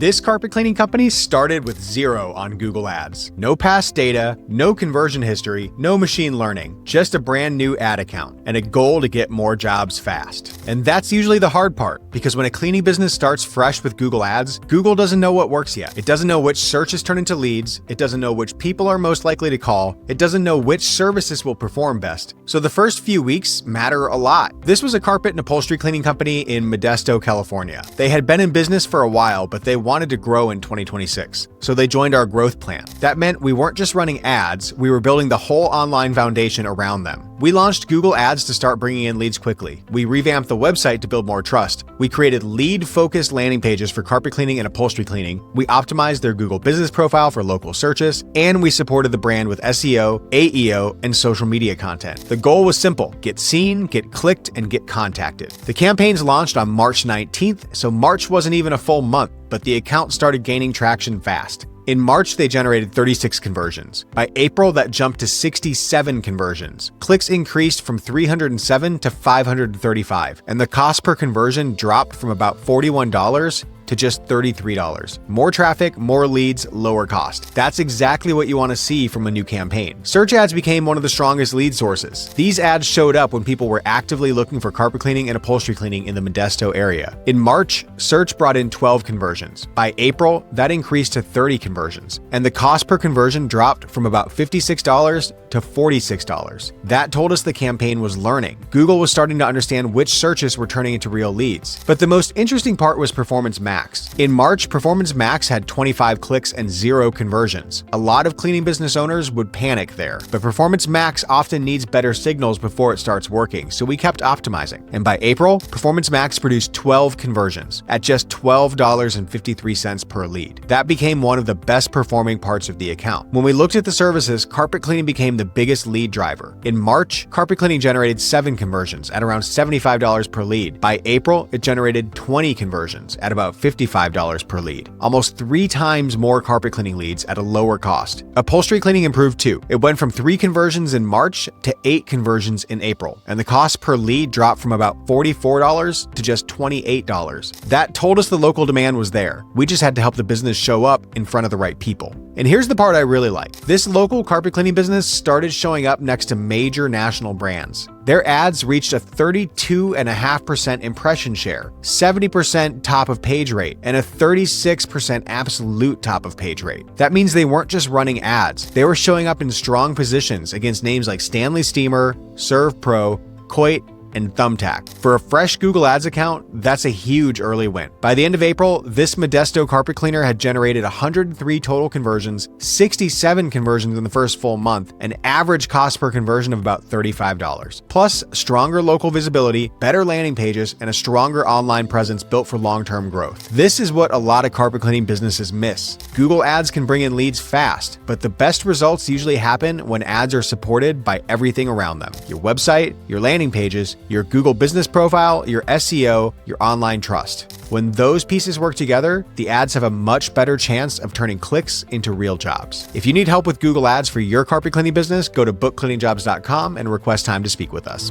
This carpet cleaning company started with 0 on Google Ads. No past data, no conversion history, no machine learning, just a brand new ad account and a goal to get more jobs fast. And that's usually the hard part, because when a cleaning business starts fresh with Google Ads, Google doesn't know what works yet. It doesn't know which searches turn into leads. It doesn't know which people are most likely to call. It doesn't know which services will perform best. So the first few weeks matter a lot. This was a carpet and upholstery cleaning company in Modesto, California. They had been in business for a while, but they wanted to grow in 2026. So they joined our growth plan. That meant we weren't just running ads, we were building the whole online foundation around them. We launched Google Ads to start bringing in leads quickly. We revamped the website to build more trust. We created lead-focused landing pages for carpet cleaning and upholstery cleaning. We optimized their Google business profile for local searches, and we supported the brand with SEO, AEO, and social media content. The goal was simple: get seen, get clicked, and get contacted. The campaigns launched on March 19th, so March wasn't even a full month, but the account started gaining traction fast. In March, they generated 36 conversions. By April, that jumped to 67 conversions. Clicks increased from 307 to 535, and the cost per conversion dropped from about $41 to just $33. More traffic, more leads, lower cost. That's exactly what you want to see from a new campaign. Search ads became one of the strongest lead sources. These ads showed up when people were actively looking for carpet cleaning and upholstery cleaning in the Modesto area. In March, search brought in 12 conversions. By April, that increased to 30 conversions, and the cost per conversion dropped from about $56 to $46. That told us the campaign was learning. Google was starting to understand which searches were turning into real leads. But the most interesting part was Performance Max. In March, Performance Max had 25 clicks and 0 conversions. A lot of cleaning business owners would panic there, but Performance Max often needs better signals before it starts working, so we kept optimizing. And by April, Performance Max produced 12 conversions at just $12.53 per lead. That became one of the best performing parts of the account. When we looked at the services, carpet cleaning became the biggest lead driver. In March, carpet cleaning generated 7 conversions at around $75 per lead. By April, it generated 20 conversions at about $55 per lead, almost 3 times more carpet cleaning leads at a lower cost. Upholstery cleaning improved too. It went from 3 conversions in March to 8 conversions in April, and the cost per lead dropped from about $44 to just $28. That told us the local demand was there. We just had to help the business show up in front of the right people. And here's the part I really like. This local carpet cleaning business started showing up next to major national brands. Their ads reached a 32.5% impression share, 70% top of page rate, and a 36% absolute top of page rate. That means they weren't just running ads. They were showing up in strong positions against names like Stanley Steamer, Serve Pro, Coit, and Thumbtack. For a fresh Google Ads account, that's a huge early win. By the end of April, this Modesto carpet cleaner had generated 103 total conversions, 67 conversions in the first full month, an average cost per conversion of about $35. Plus, stronger local visibility, better landing pages, and a stronger online presence built for long-term growth. This is what a lot of carpet cleaning businesses miss. Google Ads can bring in leads fast, but the best results usually happen when ads are supported by everything around them: your website, your landing pages, your Google business profile, your SEO, your online trust. When those pieces work together, the ads have a much better chance of turning clicks into real jobs. If you need help with Google Ads for your carpet cleaning business, go to bookcleaningjobs.com and request time to speak with us.